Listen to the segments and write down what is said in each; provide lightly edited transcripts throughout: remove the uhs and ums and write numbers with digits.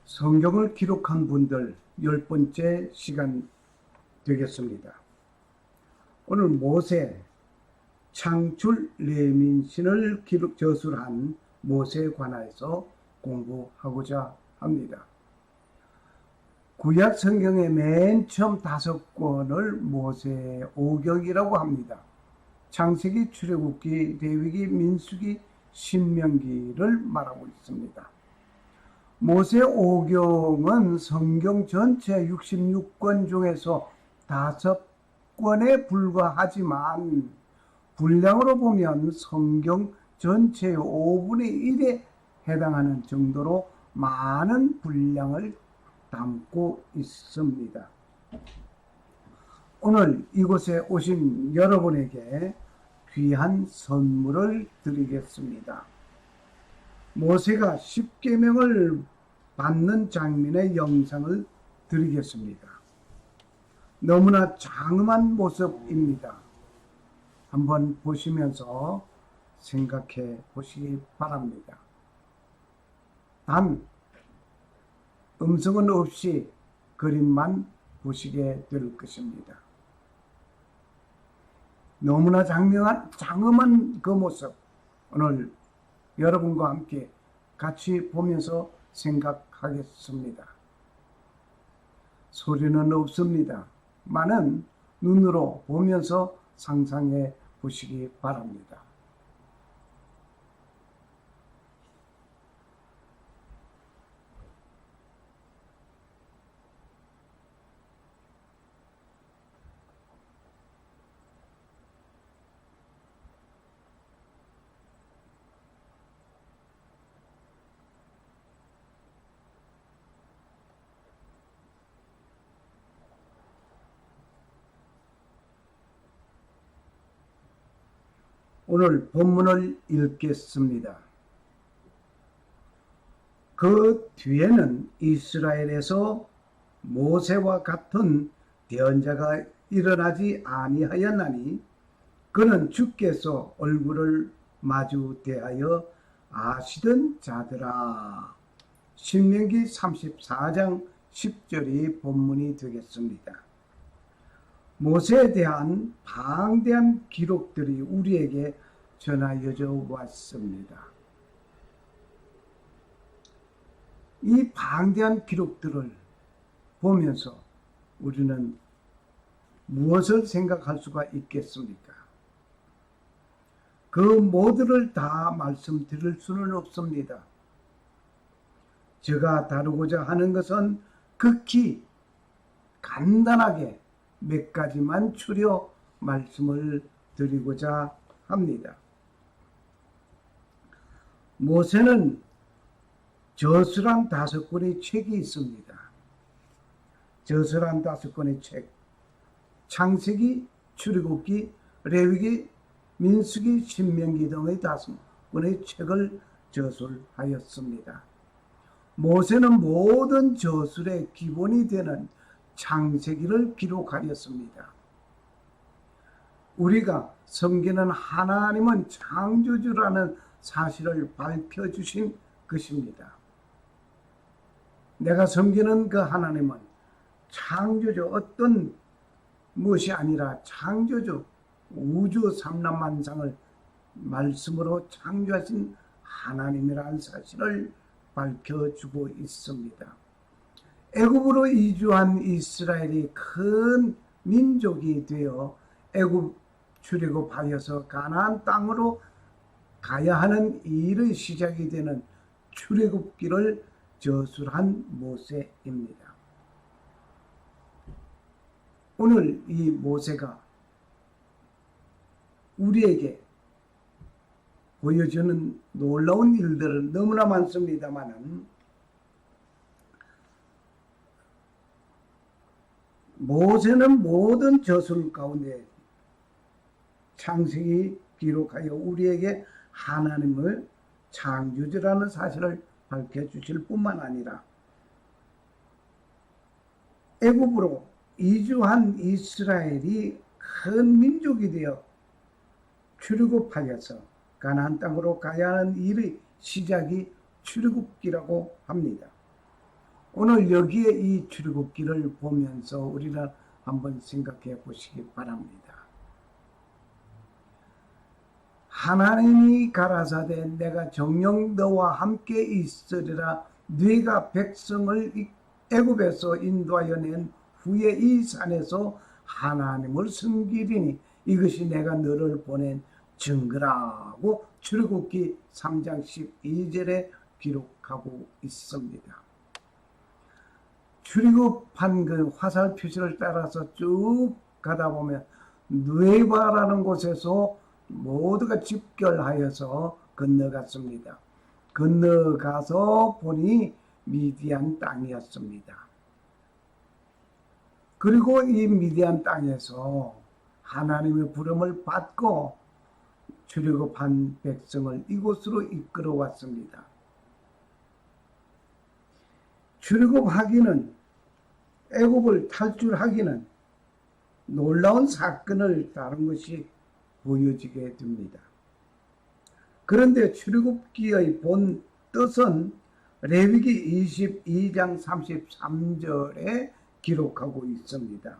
성경을 기록한 분들 10번째 시간 되겠습니다. 오늘 모세, 창출 레민신을 저술한 모세에 관하여서 공부하고자 합니다. 구약 성경의 맨 처음 5권을 모세의 오경이라고 합니다. 창세기, 출애굽기, 레위기, 민수기, 신명기를 말하고 있습니다. 모세 오경은 성경 전체 66권 중에서 5권에 불과하지만 분량으로 보면 성경 전체의 5분의 1에 해당하는 정도로 많은 분량을 담고 있습니다. 오늘 이곳에 오신 여러분에게 귀한 선물을 드리겠습니다. 모세가 십계명을 받는 장면의 영상을 드리겠습니다. 너무나 장엄한 모습입니다. 한번 보시면서 생각해 보시기 바랍니다. 단 음성은 없이 그림만 보시게 될 것입니다. 너무나 장엄한 그 모습, 오늘 여러분과 함께 같이 보면서 생각하겠습니다. 소리는 없습니다. 많은 눈으로 보면서 상상해 보시기 바랍니다. 오늘 본문을 읽겠습니다. 그 뒤에는 이스라엘에서 모세와 같은 대언자가 일어나지 아니하였나니 그는 주께서 얼굴을 마주 대하여 아시던 자들아. 신명기 34장 10절이 본문이 되겠습니다. 모세에 대한 방대한 기록들이 우리에게 전하여져 왔습니다. 이 방대한 기록들을 보면서 우리는 무엇을 생각할 수가 있겠습니까? 그 모두를 다 말씀드릴 수는 없습니다. 제가 다루고자 하는 것은 극히 간단하게 몇 가지만 추려 말씀을 드리고자 합니다. 모세는 저술한 5권의 책이 있습니다. 저술한 5권의 책, 창세기, 출애굽기, 레위기, 민수기, 신명기 등의 5권의 책을 저술하였습니다. 모세는 모든 저술의 기본이 되는 창세기를 기록하였습니다. 우리가 섬기는 하나님은 창조주라는 사실을 밝혀주신 것입니다. 내가 섬기는 그 하나님은 창조주, 어떤 무엇이 아니라 창조주, 우주 삼라만상을 말씀으로 창조하신 하나님이라는 사실을 밝혀주고 있습니다. 애굽으로 이주한 이스라엘이 큰 민족이 되어 애굽 출애굽하여서 가나안 땅으로 가야 하는 일의 시작이 되는 출애굽기를 저술한 모세입니다. 오늘 이 모세가 우리에게 보여주는 놀라운 일들은 너무나 많습니다만은 모세는 모든 저술 가운데 창세기 기록하여 우리에게 하나님을 창조주라는 사실을 밝혀주실 뿐만 아니라 애굽으로 이주한 이스라엘이 큰 민족이 되어 출애굽하여서 가나안 땅으로 가야 하는 일의 시작이 출애굽기라고 합니다. 오늘 여기에 이 출애굽기를 보면서 우리는 한번 생각해 보시기 바랍니다. 하나님이 가라사대 내가 정녕 너와 함께 있으리라. 네가 백성을 애굽에서 인도하여 낸 후에 이 산에서 하나님을 섬기리니 이것이 내가 너를 보낸 증거라고 출애굽기 3장 12절에 기록하고 있습니다. 출애굽한 그 화살 표시를 따라서 쭉 가다 보면 누에바라는 곳에서 모두가 집결하여서 건너갔습니다. 건너가서 보니 미디안 땅이었습니다. 그리고 이 미디안 땅에서 하나님의 부름을 받고 출애굽한 백성을 이곳으로 이끌어 왔습니다. 출애굽하기는, 애굽을 탈출하기는 놀라운 사건을 다룬 것이 보여지게 됩니다. 그런데 출애굽기의 본 뜻은 레위기 22장 33절에 기록하고 있습니다.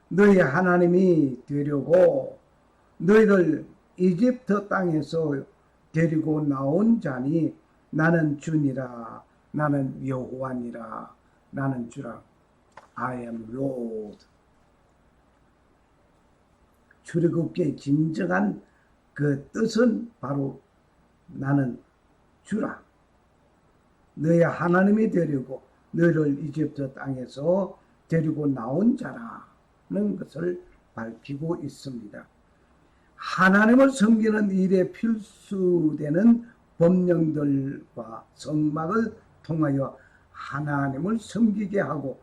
너희 하나님이 되려고 너희를 이집트 땅에서 데리고 나온 자니 나는 주니라. 나는 여호와니라. 나는 주라. I am Lord. 출애굽기의 진정한 그 뜻은 바로 나는 주라. 너희 하나님이 되려고 너희를 이집트 땅에서 데리고 나온 자라는 것을 밝히고 있습니다. 하나님을 섬기는 일에 필수되는 법령들과 성막을 통하여 하나님을 섬기게 하고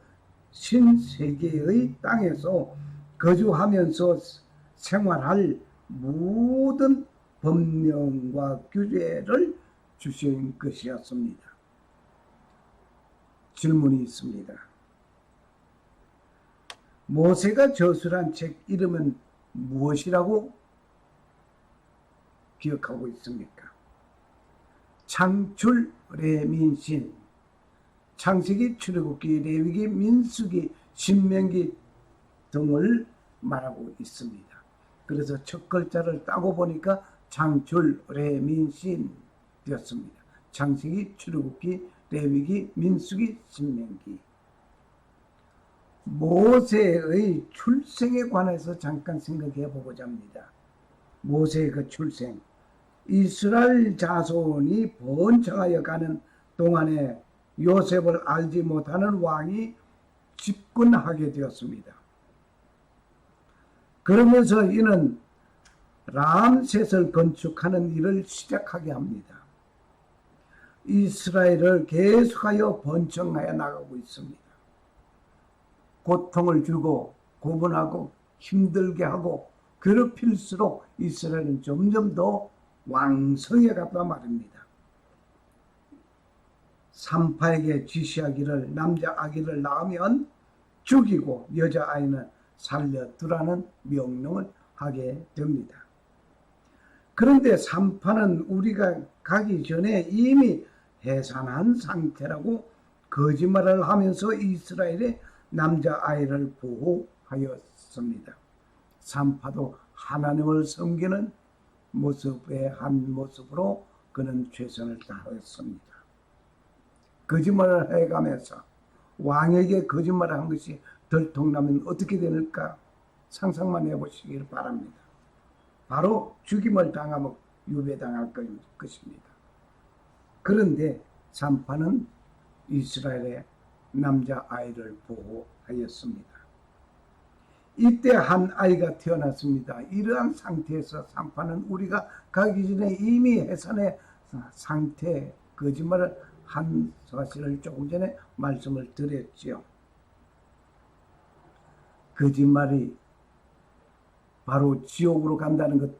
신세계의 땅에서 거주하면서 생활할 모든 법령과 규례를 주신 것이었습니다. 질문이 있습니다. 모세가 저술한 책 이름은 무엇이라고 기억하고 있습니까? 창출, 레민신, 창세기, 출애굽기, 레위기, 민수기, 신명기 등을 말하고 있습니다. 그래서 첫 글자를 따고 보니까 창출, 레민신 되었습니다. 창세기, 출애굽기, 레위기, 민수기, 신명기. 모세의 출생에 관해서 잠깐 생각해 보고자 합니다. 모세의 그 출생. 이스라엘 자손이 번창하여 가는 동안에 요셉을 알지 못하는 왕이 집권하게 되었습니다. 그러면서 이는 람셋을 건축하는 일을 시작하게 합니다. 이스라엘을 계속하여 번창하여 나가고 있습니다. 고통을 주고 고문하고 힘들게 하고 괴롭힐수록 이스라엘은 점점 더 왕성해 갔다 말입니다. 산파에게 지시하기를 남자 아기를 낳으면 죽이고 여자아이는 살려두라는 명령을 하게 됩니다. 그런데 산파는 우리가 가기 전에 이미 해산한 상태라고 거짓말을 하면서 이스라엘의 남자아이를 보호하였습니다. 산파도 하나님을 섬기는 모습의 한 모습으로 그는 최선을 다했습니다. 거짓말을 해가면서 왕에게 거짓말을 한 것이 들통나면 어떻게 될까 상상만 해보시길 바랍니다. 바로 죽임을 당하면 유배당할 것입니다. 그런데 산파는 이스라엘의 남자아이를 보호하였습니다. 이때 한 아이가 태어났습니다. 이러한 상태에서 산파는 우리가 가기 전에 이미 해산의 상태, 거짓말을 한 사실을 조금 전에 말씀을 드렸지요. 거짓말이 바로 지옥으로 간다는 것,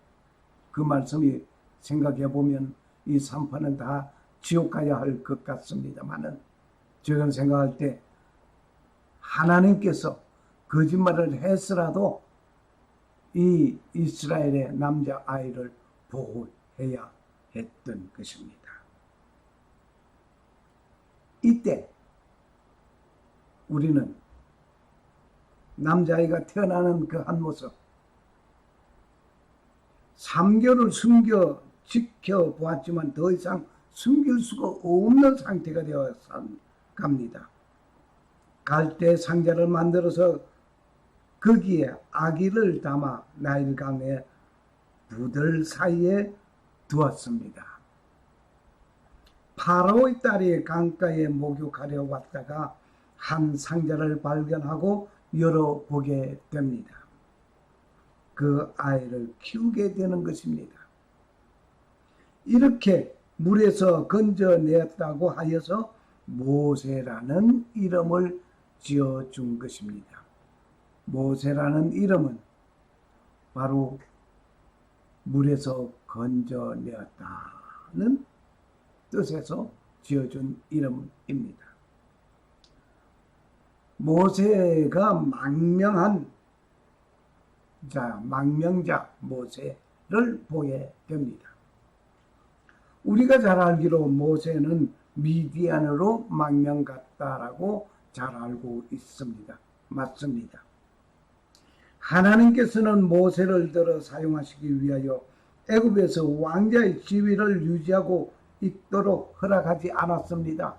그 말씀이 생각해 보면 이 산파는 다 지옥 가야 할 것 같습니다만은 저는 생각할 때 하나님께서 거짓말을 했으라도 이 이스라엘의 남자아이를 보호해야 했던 것입니다. 이때 우리는 남자아이가 태어나는 그 한 모습 3개월을 숨겨 지켜보았지만 더 이상 숨길 수가 없는 상태가 되어 갑니다. 갈대 상자를 만들어서 거기에 아기를 담아 나일강의 부들 사이에 두었습니다. 파라오의 딸이 강가에 목욕하려 왔다가 한 상자를 발견하고 열어보게 됩니다. 그 아이를 키우게 되는 것입니다. 이렇게 물에서 건져내었다고 하여서 모세라는 이름을 지어준 것입니다. 모세라는 이름은 바로 물에서 건져내었다는 뜻에서 지어준 이름입니다. 모세가 망명자 모세를 보게 됩니다. 우리가 잘 알기로 모세는 미디안으로 망명 갔다라고 잘 알고 있습니다. 맞습니다. 하나님께서는 모세를 들어 사용하시기 위하여 애굽에서 왕자의 지위를 유지하고 있도록 허락하지 않았습니다.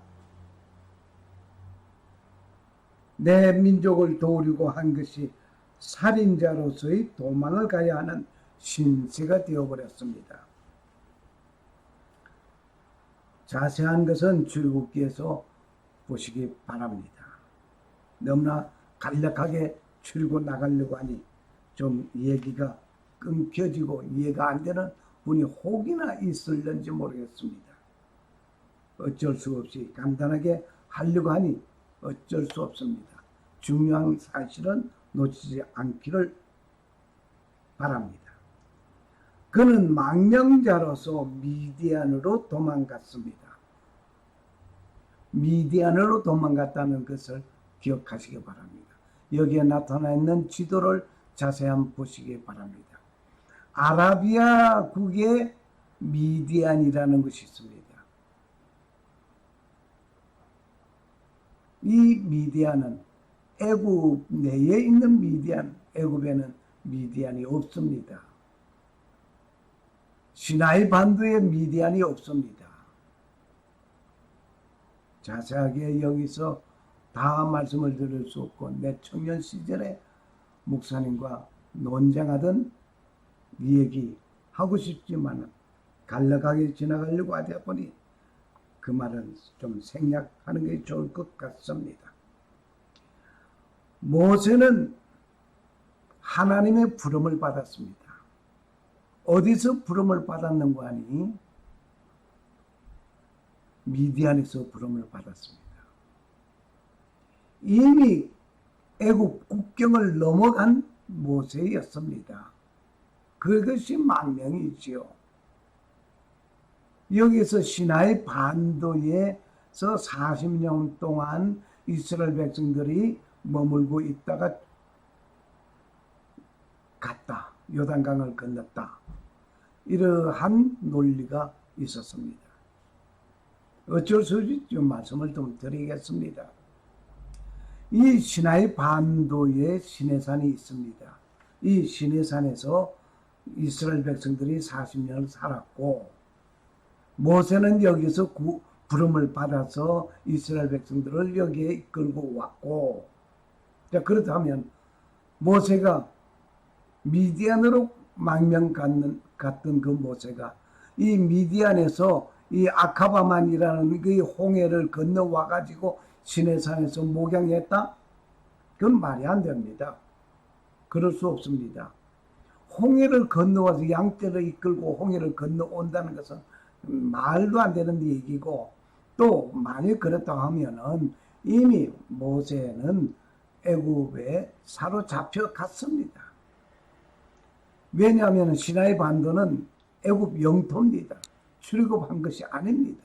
내 민족을 도우려고 한 것이 살인자로서의 도망을 가야 하는 신세가 되어버렸습니다. 자세한 것은 출애굽기에서 보시기 바랍니다. 너무나 간략하게 출고 나가려고 하니 좀 얘기가 끊겨지고 이해가 안 되는 분이 혹이나 있을는지 모르겠습니다. 어쩔 수 없이 간단하게 하려고 하니 어쩔 수 없습니다. 중요한 사실은 놓치지 않기를 바랍니다. 그는 망명자로서 미디안으로 도망갔습니다. 미디안으로 도망갔다는 것을 기억하시기 바랍니다. 여기에 나타나 있는 지도를 자세히 한번 보시기 바랍니다. 아라비아국에 미디안이라는 것이 있습니다. 이 미디안은 애굽 내에 있는 미디안, 애굽에는 미디안이 없습니다. 시나이 반도에 미디안이 없습니다. 자세하게 여기서 다 말씀을 드릴 수 없고 내 청년 시절에 목사님과 논쟁하던 이 얘기 하고 싶지만 간략하게 지나가려고 하다 보니 그 말은 좀 생략하는 게 좋을 것 같습니다. 모세는 하나님의 부름을 받았습니다. 어디서 부름을 받았는가 하니 미디안에서 부름을 받았습니다. 이미 애굽 국경을 넘어간 모세였습니다. 그것이 망명이지요. 여기서 시나이 반도에서 40년 동안 이스라엘 백성들이 머물고 있다가 갔다. 요단강을 건넜다. 이러한 논리가 있었습니다. 어쩔 수 없이 좀 말씀을 좀 드리겠습니다. 이 시나이 반도에 시내산이 있습니다. 이 시내산에서 이스라엘 백성들이 40년을 살았고 모세는 여기서 부름을 받아서 이스라엘 백성들을 여기에 이끌고 왔고, 자, 그렇다면 모세가 미디안으로 망명 갔던 그 모세가 이 미디안에서 이 아카바만이라는 그 홍해를 건너와 가지고 시내산에서 목양했다? 그건 말이 안 됩니다. 그럴 수 없습니다. 홍해를 건너와서 양떼를 이끌고 홍해를 건너온다는 것은 말도 안 되는 얘기고, 또 만약 그렇다고 하면은 이미 모세는 애굽에 사로잡혀 갔습니다. 왜냐하면 시나이 반도는 애굽 영토입니다. 출애굽한 것이 아닙니다.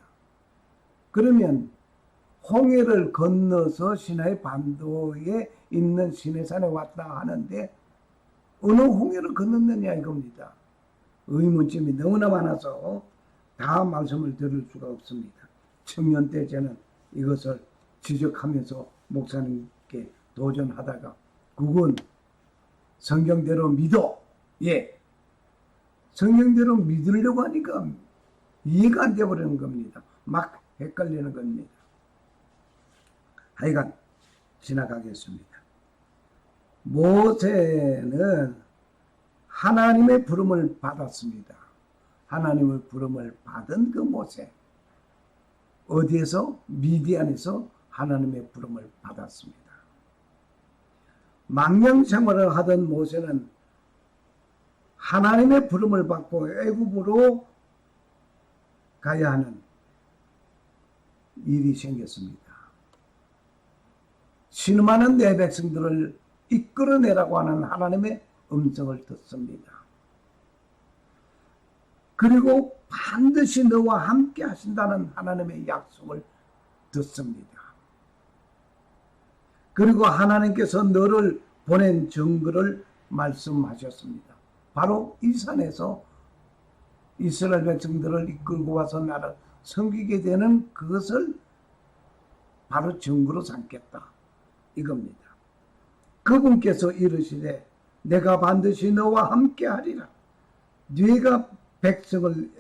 그러면 홍해를 건너서 시나이 반도에 있는 시내산에 왔다 하는데 어느 홍해를 건넜느냐 이겁니다. 의문점이 너무나 많아서 다 말씀을 드릴 수가 없습니다. 청년 때 저는 이것을 지적하면서 목사님 도전하다가 그건 성경대로 믿어. 예. 성경대로 믿으려고 하니까 이해가 안 돼버리는 겁니다. 막 헷갈리는 겁니다. 하여간 지나가겠습니다. 모세는 하나님의 부름을 받았습니다. 하나님의 부름을 받은 그 모세. 어디에서? 미디안에서 하나님의 부름을 받았습니다. 망령 생활을 하던 모세는 하나님의 부름을 받고 애굽으로 가야 하는 일이 생겼습니다. 신음하는 내 백성들을 이끌어내라고 하는 하나님의 음성을 듣습니다. 그리고 반드시 너와 함께 하신다는 하나님의 약속을 듣습니다. 그리고 하나님께서 너를 보낸 증거를 말씀하셨습니다. 바로 이 산에서 이스라엘 백성들을 이끌고 와서 나를 섬기게 되는 그것을 바로 증거로 삼겠다. 이겁니다. 그분께서 이르시되 내가 반드시 너와 함께 하리라. 네가 백성을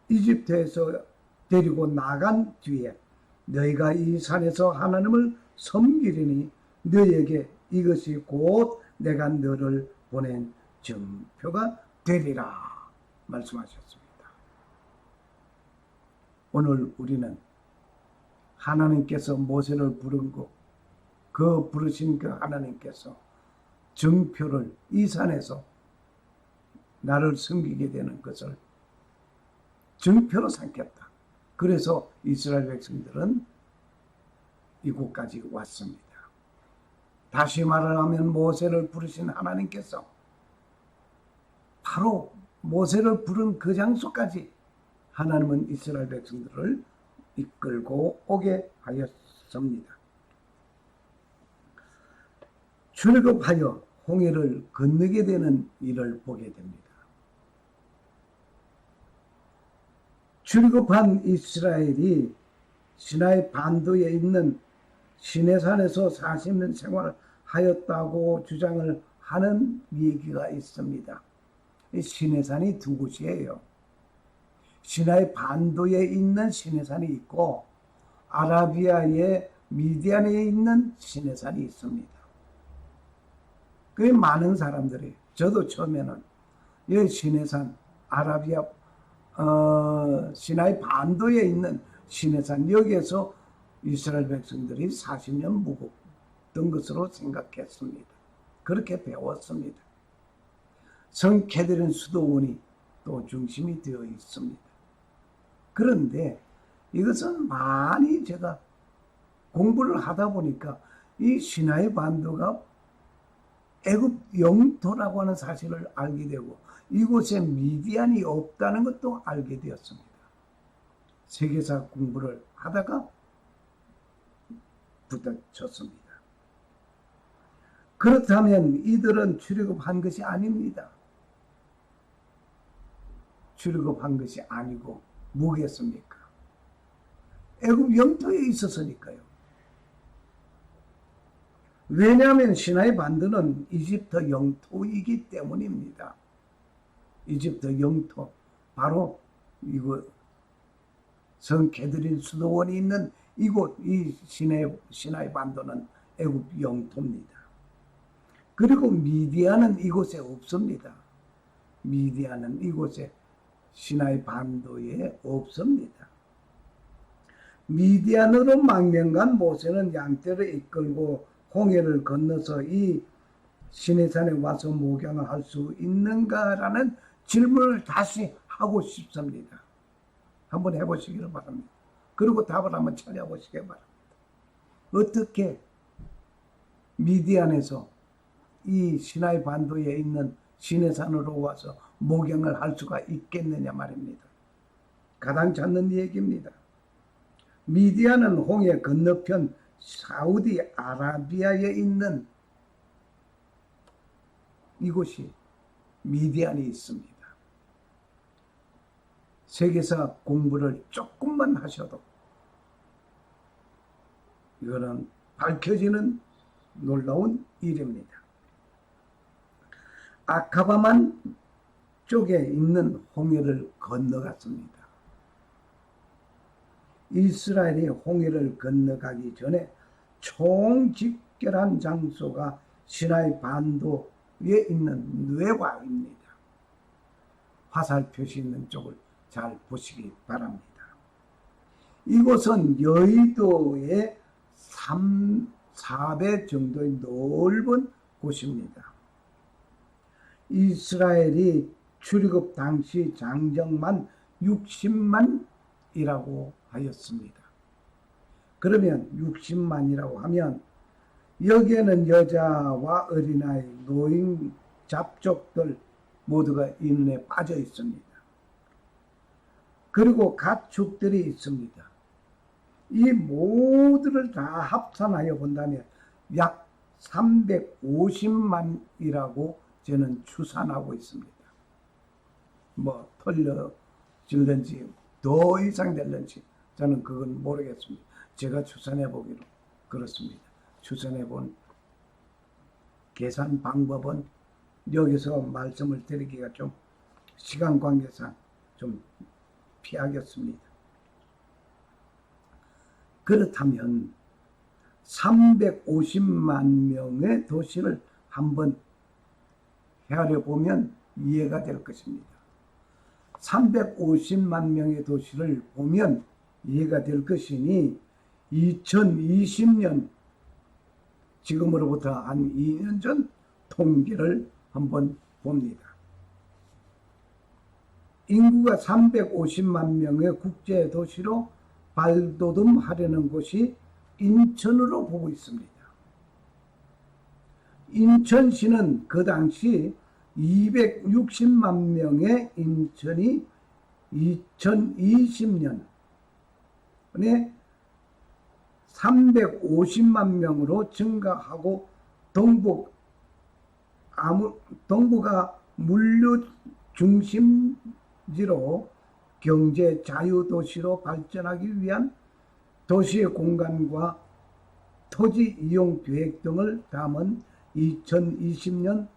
이집트에서 데리고 나간 뒤에 너희가 이 산에서 하나님을 섬기리니 너희에게 이것이 곧 내가 너를 보낸 증표가 되리라 말씀하셨습니다. 오늘 우리는 하나님께서 모세를 부른 그 부르신 그 하나님께서 증표를 이 산에서 나를 섬기게 되는 것을 증표로 삼겠다. 그래서 이스라엘 백성들은 이곳까지 왔습니다. 다시 말하면 모세를 부르신 하나님께서 바로 모세를 부른 그 장소까지 하나님은 이스라엘 백성들을 이끌고 오게 하였습니다. 출애굽하여 홍해를 건너게 되는 일을 보게 됩니다. 출애굽한 이스라엘이 시나이 반도에 있는 시내산에서 40년 생활하였다고 주장을 하는 얘기가 있습니다. 이 시내산이 두 곳이에요. 시나이 반도에 있는 시내산이 있고 아라비아의 미디안에 있는 시내산이 있습니다. 그 많은 사람들이 저도 처음에는 이 시내산 아라비아 시나이 반도에 있는 시내산 여기에서 이스라엘 백성들이 40년 묵었던 것으로 생각했습니다. 그렇게 배웠습니다. 성 게데른 수도원이 또 중심이 되어 있습니다. 그런데 이것은 많이 제가 공부를 하다 보니까 이 시나이 반도가 애굽 영토라고 하는 사실을 알게 되고 이곳에 미디안이 없다는 것도 알게 되었습니다. 세계사 공부를 하다가 부딪혔습니다. 그렇다면 이들은 출애굽한 것이 아닙니다. 출애굽한 것이 아니고 뭐겠습니까? 애굽 영토에 있었으니까요. 왜냐하면 시나이 반도는 이집트 영토이기 때문입니다. 이집트 영토, 바로 이곳 성 게드린 수도원이 있는 이곳, 이 시나이 반도는 애굽 영토입니다. 그리고 미디안은 이곳에 없습니다. 미디안은 이곳에 시나이 반도에 없습니다. 미디안으로 망명간 모세는 양떼를 이끌고 홍해를 건너서 이 시내산에 와서 목양을 할 수 있는가라는 질문을 다시 하고 싶습니다. 한번 해보시기를 바랍니다. 그리고 답을 한번 찾아보시기 바랍니다. 어떻게 미디안에서 이 시나이 반도에 있는 시내산으로 와서 목양을 할 수가 있겠느냐 말입니다. 가당 찾는 얘기입니다. 미디안은 홍해 건너편 사우디 아라비아에 있는 이곳이 미디안이 있습니다. 세계사 공부를 조금만 하셔도 이거는 밝혀지는 놀라운 일입니다. 아카바만 쪽에 있는 홍해를 건너갔습니다. 이스라엘이 홍해를 건너가기 전에 총집결한 장소가 시나이 반도에 있는 느헤바입니다. 화살 표시 있는 쪽을 잘 보시기 바랍니다. 이곳은 여의도의 4배 정도의 넓은 곳입니다. 이스라엘이 출애굽 당시 장정만 60만이라고 하였습니다. 그러면 60만이라고 하면 여기에는 여자와 어린아이, 노인, 잡족들 모두가 인원에 빠져 있습니다. 그리고 가축들이 있습니다. 이 모두를 다 합산하여 본다면 약 350만이라고 저는 추산하고 있습니다. 뭐 틀려질는지 더 이상 될는지 저는 그건 모르겠습니다. 제가 추산해 보기로 그렇습니다. 추산해 본 계산 방법은 여기서 말씀을 드리기가 좀 시간 관계상 좀 피하겠습니다. 그렇다면 350만 명의 도시를 한번 헤아려 보면 이해가 될 것입니다. 350만 명의 도시를 보면 이해가 될 것이니 2020년 지금으로부터 한 2년 전 통계를 한번 봅니다. 인구가 350만 명의 국제 도시로 발돋움하려는 곳이 인천으로 보고 있습니다. 인천시는 그 당시 260만 명의 인천이 2020년에 350만 명으로 증가하고 동부가 물류 중심지로 경제 자유도시로 발전하기 위한 도시의 공간과 토지 이용 계획 등을 담은 2020년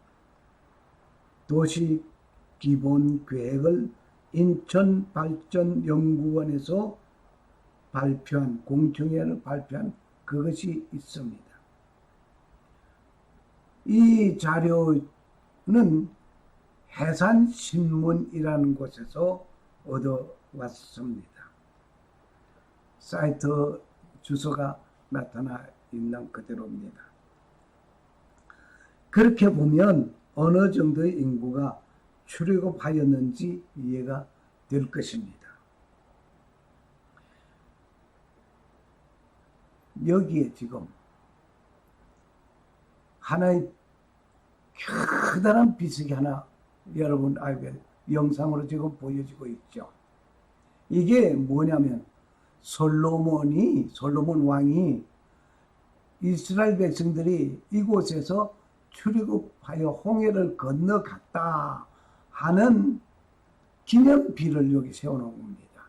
도시 기본 계획을 인천발전연구원에서 발표한 공청회를 발표한 그것이 있습니다. 이 자료는 해산신문이라는 곳에서 얻어왔습니다. 사이트 주소가 나타나 있는 그대로입니다. 그렇게 보면 어느 정도의 인구가 출애굽하였는지 이해가 될 것입니다. 여기에 지금 하나의 커다란 비석이 하나 여러분 알게 영상으로 지금 보여지고 있죠. 이게 뭐냐면 솔로몬 왕이 이스라엘 백성들이 이곳에서 출애굽하여 홍해를 건너갔다 하는 기념비를 여기 세워놓은 겁니다.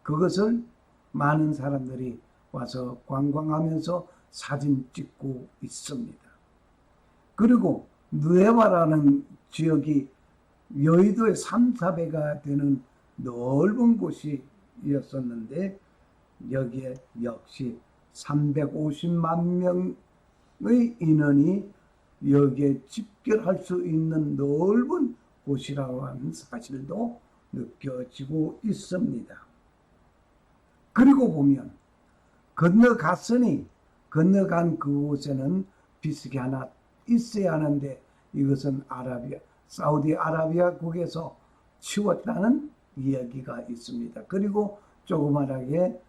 그것을 많은 사람들이 와서 관광하면서 사진 찍고 있습니다. 그리고 느헤바라는 지역이 여의도의 3, 4배가 되는 넓은 곳이었었는데 여기에 역시 350만 명의 인원이 여기에 집결할 수 있는 넓은 곳이라고 하는 사실도 느껴지고 있습니다. 그리고 보면 건너간 그곳에는 비석이 하나 있어야 하는데 이것은 사우디아라비아국에서 치웠다는 이야기가 있습니다. 그리고 조그만하게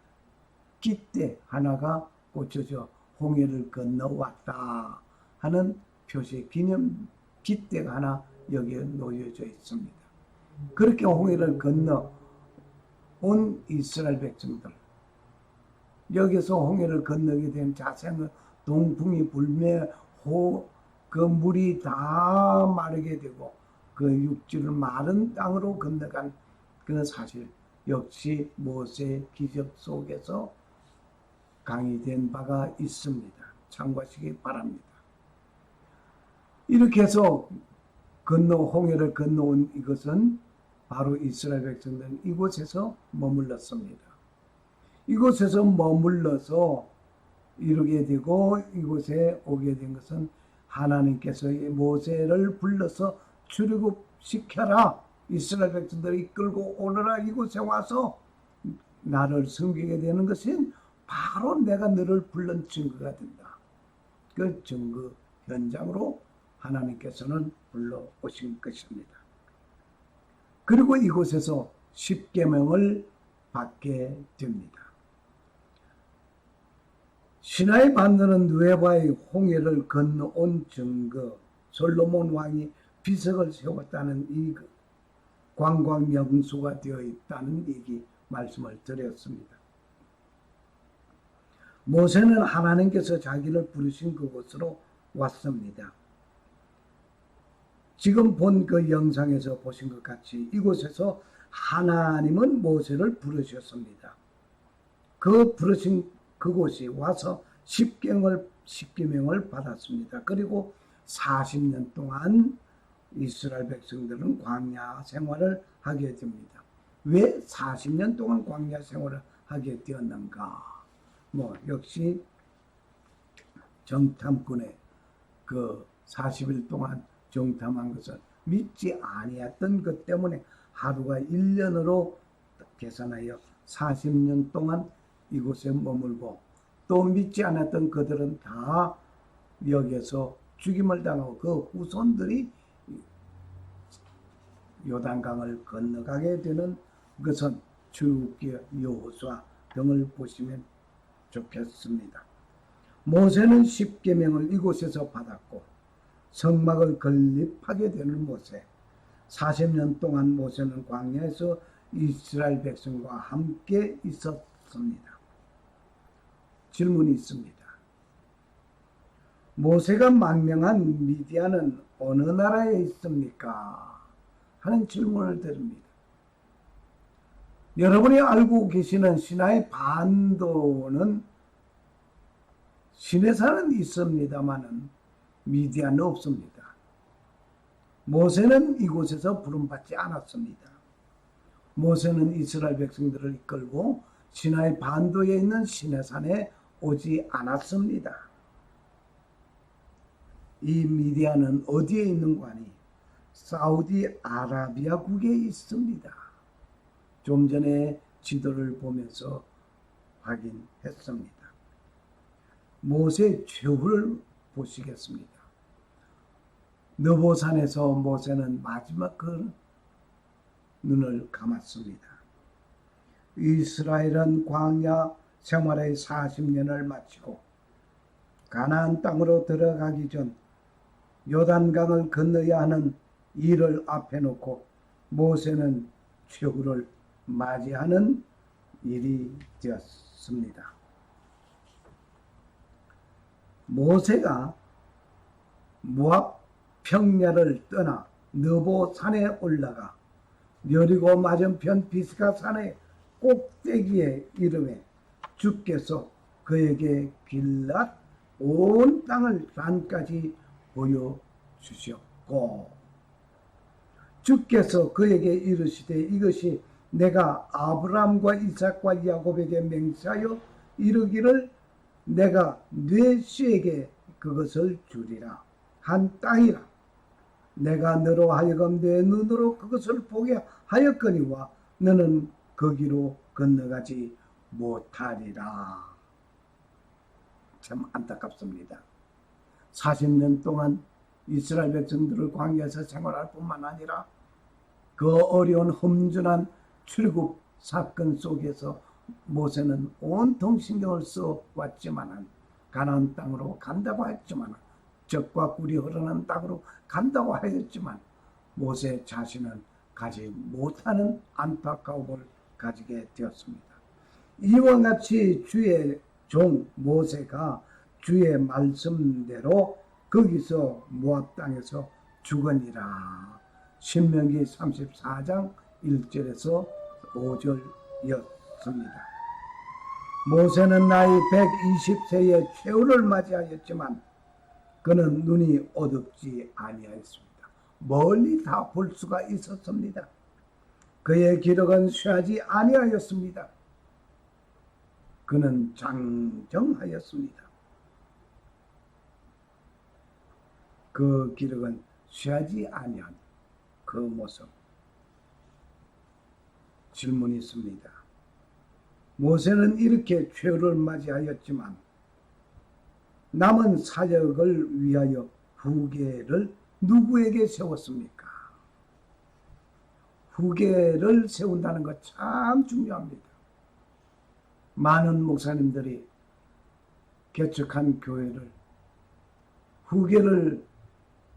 깃대 하나가 꽂혀져 홍해를 건너왔다 하는 표시 기념 깃대가 하나 여기에 놓여져 있습니다. 그렇게 홍해를 건너 온 이스라엘 백성들, 여기서 홍해를 건너게 된 자생은 동풍이 불며 그 물이 다 마르게 되고 그 육지를 마른 땅으로 건너간 그 사실 역시 모세의 기적 속에서 강의된 바가 있습니다. 참고하시기 바랍니다. 이렇게 해서 홍해를 건너온 이것은 바로 이스라엘 백성들은 이곳에서 머물렀습니다. 이곳에서 머물러서 이루게 되고 이곳에 오게 된 것은 하나님께서 모세를 불러서 출애굽시켜라, 이스라엘 백성들을 이끌고 오너라, 이곳에 와서 나를 섬기게 되는 것은 바로 내가 너를 불른 증거가 된다. 그 증거 현장으로 하나님께서는 불러오신 것입니다. 그리고 이곳에서 십계명을 받게 됩니다. 시나이 반도는 누에바의 홍해를 건너온 증거, 솔로몬 왕이 비석을 세웠다는 이 관광 명소가 되어 있다는 얘기 말씀을 드렸습니다. 모세는 하나님께서 자기를 부르신 그곳으로 왔습니다. 지금 본 그 영상에서 보신 것 같이 이곳에서 하나님은 모세를 부르셨습니다. 그 부르신 그곳이 와서 십계명을 받았습니다. 그리고 40년 동안 이스라엘 백성들은 광야 생활을 하게 됩니다. 왜 40년 동안 광야 생활을 하게 되었는가? 역시 정탐꾼의 그 40일 동안 정탐한 것을 믿지 아니했던 것 때문에 하루가 1년으로 계산하여 40년 동안 이곳에 머물고, 또 믿지 않았던 그들은 다 여기에서 죽임을 당하고 그 후손들이 요단강을 건너가게 되는 것은 출애굽기, 여호수아 등을 보시면 좋겠습니다. 모세는 십계명을 이곳에서 받았고 성막을 건립하게 되는 모세, 40년 동안 모세는 광야에서 이스라엘 백성과 함께 있었습니다. 질문이 있습니다. 모세가 망명한 미디안은 어느 나라에 있습니까? 하는 질문을 드립니다. 여러분이 알고 계시는 시나이 반도는 시내산은 있습니다마는 미디안은 없습니다. 모세는 이곳에서 부름받지 않았습니다. 모세는 이스라엘 백성들을 이끌고 시나이 반도에 있는 시내산에 오지 않았습니다. 이 미디안은 어디에 있는 관이 사우디아라비아국에 있습니다. 좀 전에 지도를 보면서 확인했습니다. 모세의 최후를 보시겠습니다. 느보산에서 모세는 마지막 그 눈을 감았습니다. 이스라엘은 광야 생활의 40년을 마치고 가나안 땅으로 들어가기 전 요단강을 건너야 하는 일을 앞에 놓고 모세는 최후를 맞이하는 일이 되었습니다. 모세가 모압 평야를 떠나 느보산에 올라가 여리고 맞은편 비스가 산의 꼭대기에 이르매 주께서 그에게 길랏 온 땅을 산까지 보여주셨고, 주께서 그에게 이르시되 이것이 내가 아브라함과 이삭과 야곱에게 맹세하여 이르기를 내가 네 씨에게 그것을 주리라 한 땅이라. 내가 너로 하여금 내 눈으로 그것을 보게 하였거니와 너는 거기로 건너가지 못하리라. 참 안타깝습니다. 40년 동안 이스라엘 백성들을 광야에서 생활할 뿐만 아니라 그 어려운 험준한 출애굽 사건 속에서 모세는 온통 신경을 써왔지만 가나안 땅으로 간다고 했지만 젖과 꿀이 흐르는 땅으로 간다고 하였지만 모세 자신은 가지 못하는 안타까움을 가지게 되었습니다. 이와 같이 주의 종 모세가 주의 말씀대로 거기서 모압 땅에서 죽으니라. 신명기 34장 1절에서 5절이었습니다. 모세는 나이 120세에 최후를 맞이하였지만 그는 눈이 어둡지 아니하였습니다. 멀리 다 볼 수가 있었습니다. 그의 기력은 쇠하지 아니하였습니다. 그는 장정하였습니다. 그 기력은 쇠하지 아니한 그 모습. 질문이 있습니다. 모세는 이렇게 최후를 맞이하였지만 남은 사역을 위하여 후계를 누구에게 세웠습니까? 후계를 세운다는 것 참 중요합니다. 많은 목사님들이 개척한 교회를 후계를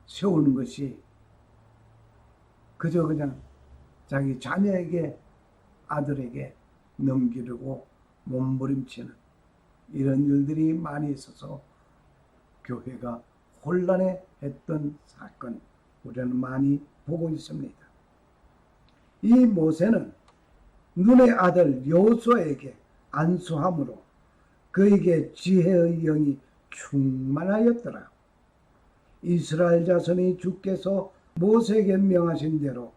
세우는 것이 그저 그냥 자기 자녀에게, 아들에게 넘기려고 몸부림치는 이런 일들이 많이 있어서 교회가 혼란해했던 사건, 우리는 많이 보고 있습니다. 이 모세는 눈의 아들 여호수아에게 안수함으로 그에게 지혜의 영이 충만하였더라. 이스라엘 자손이 주께서 모세에게 명하신 대로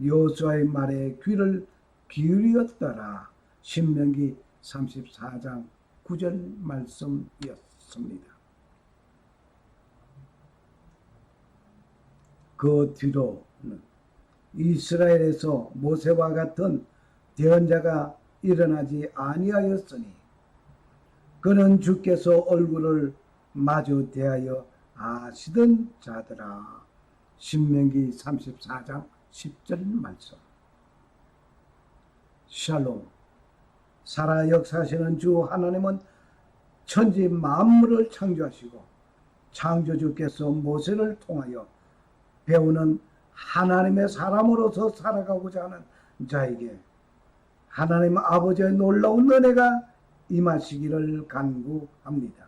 여호수아의 말에 귀를 기울였더라. 신명기 34장 9절 말씀이었습니다. 그 뒤로는 이스라엘에서 모세와 같은 대언자가 일어나지 아니하였으니 그는 주께서 얼굴을 마주 대하여 아시던 자더라. 신명기 34장 10절 말씀. 샬롬. 살아 역사하시는 주 하나님은 천지 만물을 창조하시고 창조주께서 모세를 통하여 배우는 하나님의 사람으로서 살아가고자 하는 자에게 하나님 아버지의 놀라운 은혜가 임하시기를 간구합니다.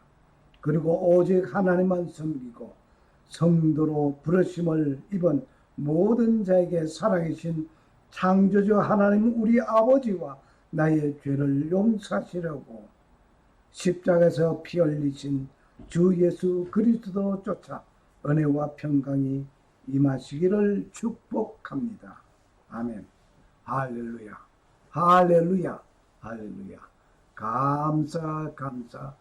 그리고 오직 하나님만 섬기고 성도로 부르심을 입은 모든 자에게 살아계신 창조주 하나님 우리 아버지와 나의 죄를 용서하시려고 십자가에서 피 흘리신 주 예수 그리스도 쫓아 은혜와 평강이 임하시기를 축복합니다. 아멘. 할렐루야. 할렐루야. 할렐루야. 감사합니다.